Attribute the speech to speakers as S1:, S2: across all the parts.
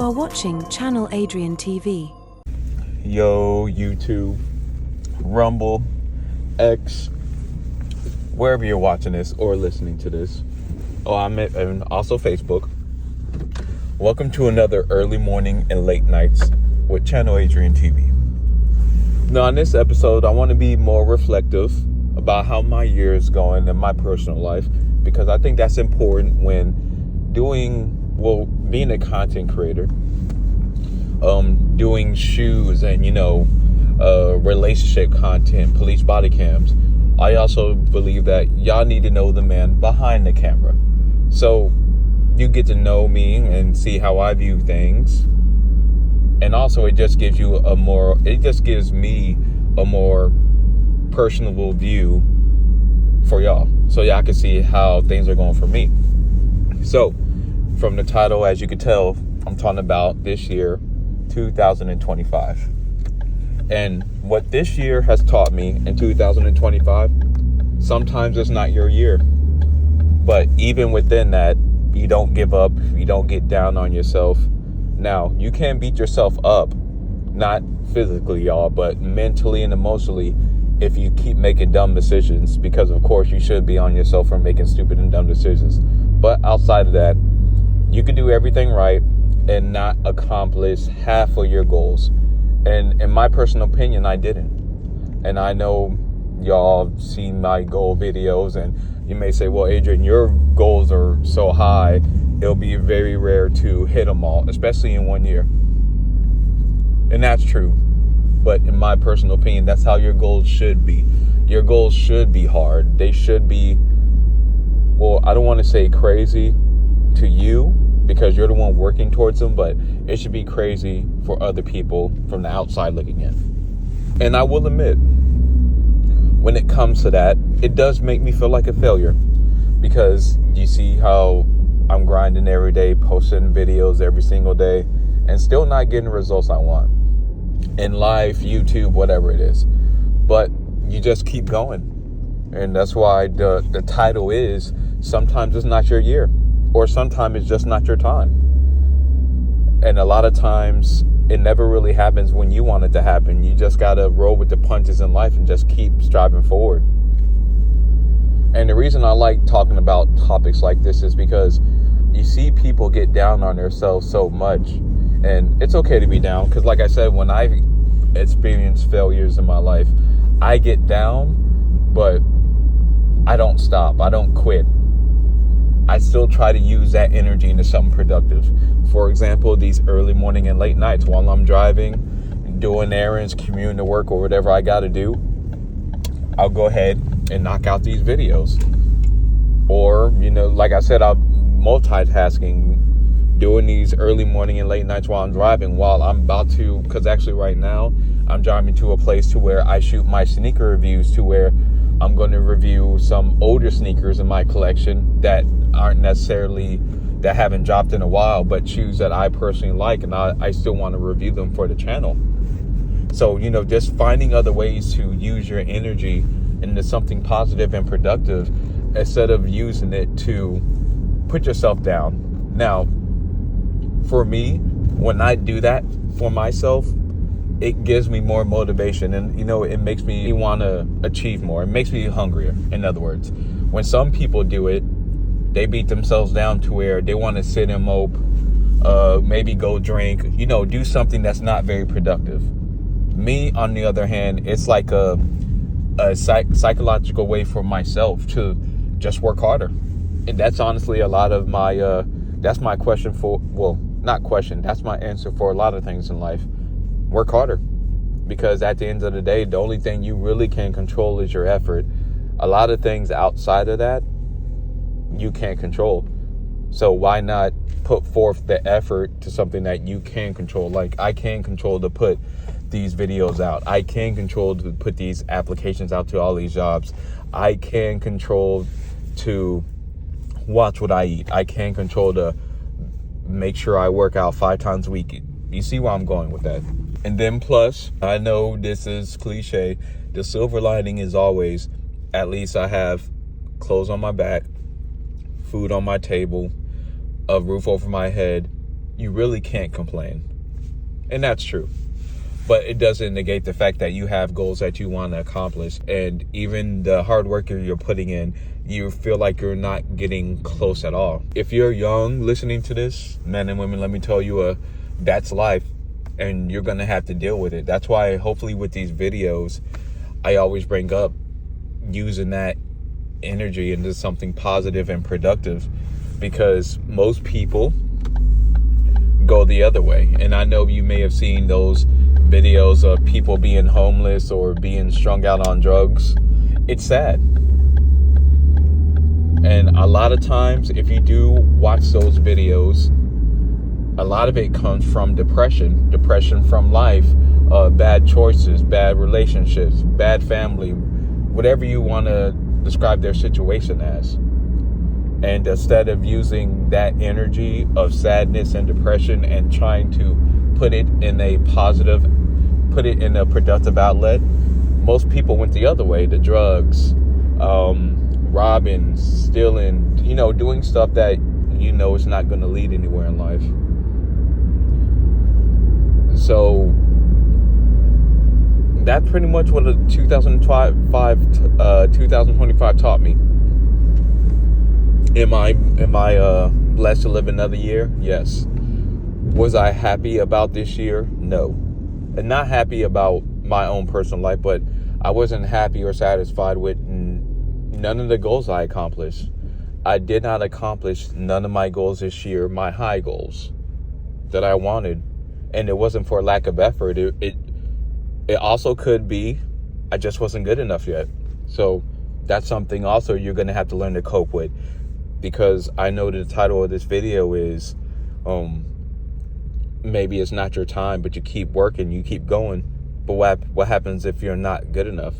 S1: are watching Channel Adrian TV.
S2: Yo, YouTube, Rumble, X, wherever you're watching this or listening to this. And also Facebook. Welcome to another early morning and late nights with Channel Adrian TV. Now, in this episode, I want to be more reflective about how my year is going in my personal life, because I think that's important when being a content creator, doing shoes and, relationship content, police body cams. I also believe that y'all need to know the man behind the camera. So you get to know me and see how I view things. And also it just gives me a more personable view for y'all. So y'all can see how things are going for me. So from the title, as you can tell, I'm talking about this year, 2025. And what this year has taught me in 2025, sometimes it's not your year. But even within that, you don't give up. You don't get down on yourself. Now, you can beat yourself up, not physically, y'all, but mentally and emotionally if you keep making dumb decisions, because, of course, you should be on yourself for making stupid and dumb decisions. But outside of that, you can do everything right and not accomplish half of your goals. And in my personal opinion, I didn't. And I know y'all have seen my goal videos, and you may say, well, Adrian, your goals are so high, it'll be very rare to hit them all, especially in 1 year. And that's true. But in my personal opinion, that's how your goals should be. Your goals should be hard. They should be, well, I don't want to say crazy to you, because you're the one working towards them, but it should be crazy for other people from the outside looking in. And I will admit, when it comes to that, it does make me feel like a failure, because you see how I'm grinding every day, posting videos every single day, and still not getting the results I want in life, YouTube, whatever it is. But you just keep going. And that's why the title is, sometimes it's not your year. Or sometimes it's just not your time. And a lot of times it never really happens when you want it to happen. You just got to roll with the punches in life and just keep striving forward. And the reason I like talking about topics like this is because you see people get down on themselves so much. And it's okay to be down, because like I said, when I experience failures in my life, I get down, but I don't stop. I don't quit. I still try to use that energy into something productive. For example, these early morning and late nights while I'm driving, doing errands, commuting to work, or whatever I got to do, I'll go ahead and knock out these videos. Or, like I said, I'm multitasking, doing these early morning and late nights while I'm driving, while I'm about to, because actually right now, I'm driving to a place to where I shoot my sneaker reviews, to where I'm going to review some older sneakers in my collection that haven't dropped in a while, but shoes that I personally like, and I still want to review them for the channel. So, just finding other ways to use your energy into something positive and productive, instead of using it to put yourself down. Now, for me, when I do that for myself, it gives me more motivation, and it makes me want to achieve more. It makes me hungrier. In other words, when some people do it, they beat themselves down to where they want to sit and mope, maybe go drink, do something that's not very productive. Me, on the other hand, it's like a psychological way for myself to just work harder. And that's honestly a lot of my, that's my question for, well, not question, that's my answer for a lot of things in life. Work harder, because at the end of the day, the only thing you really can control is your effort. A lot of things outside of that, you can't control. So why not put forth the effort to something that you can control? Like, I can control to put these videos out. I can control to put these applications out to all these jobs. I can control to watch what I eat. I can control to make sure I work out 5 times a week. You see where I'm going with that? And then plus, I know this is cliche, the silver lining is always, at least I have clothes on my back, food on my table, a roof over my head, you really can't complain. And that's true. But it doesn't negate the fact that you have goals that you want to accomplish. And even the hard work you're putting in, you feel like you're not getting close at all. If you're young listening to this, men and women, let me tell you, that's life. And you're going to have to deal with it. That's why hopefully with these videos, I always bring up using that energy into something positive and productive. Because most people go the other way. And I know you may have seen those videos of people being homeless or being strung out on drugs. It's sad. And a lot of times, if you do watch those videos, a lot of it comes from depression from life, bad choices, bad relationships, bad family, whatever you want to describe their situation as. And instead of using that energy of sadness and depression and trying to put it in a productive outlet, most people went the other way, the drugs, robbing, stealing, doing stuff that is not going to lead anywhere in life. So that's pretty much what 2025 taught me. Am I blessed to live another year? Yes. Was I happy about this year? No. And not happy about my own personal life, but I wasn't happy or satisfied with none of the goals I accomplished. I did not accomplish none of my goals this year, my high goals that I wanted. And it wasn't for lack of effort. It also could be I just wasn't good enough yet. So that's something also you're going to have to learn to cope with. Because I know the title of this video is maybe it's not your time, but you keep working, you keep going. But what happens if you're not good enough?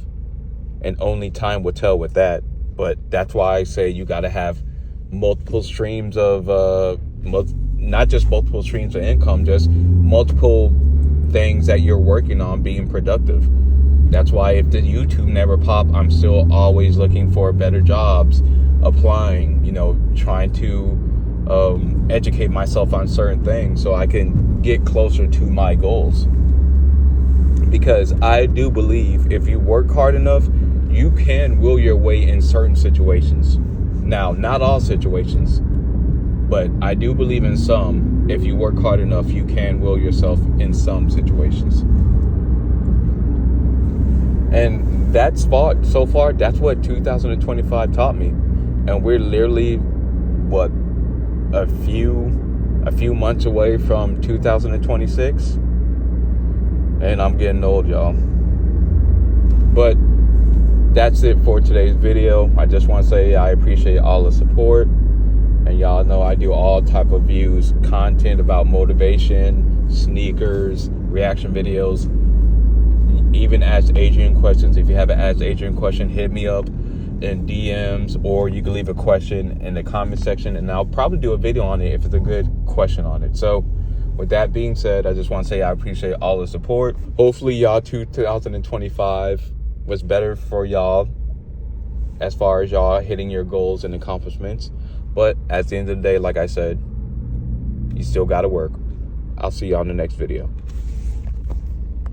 S2: And only time will tell with that. But that's why I say you got to have multiple streams of not just multiple streams of income, just multiple things that you're working on being productive. That's why if the YouTube never pop, I'm still always looking for better jobs, applying, trying to educate myself on certain things so I can get closer to my goals. Because I do believe if you work hard enough, you can will your way in certain situations. Now, not all situations, but I do believe in some. If you work hard enough, you can will yourself in some situations. And so far, that's what 2025 taught me. And we're literally, a few months away from 2026. And I'm getting old, y'all. But that's it for today's video. I just want to say I appreciate all the support. And y'all know I do all type of content about motivation, sneakers, reaction videos. Even Ask Adrian questions. If you have an Ask Adrian question, hit me up in DMs, or you can leave a question in the comment section, and I'll probably do a video on it if it's a good question on it. So with that being said, I just want to say I appreciate all the support. Hopefully y'all 2025 was better for y'all as far as y'all hitting your goals and accomplishments. But at the end of the day, like I said, you still got to work. I'll see you on the next video.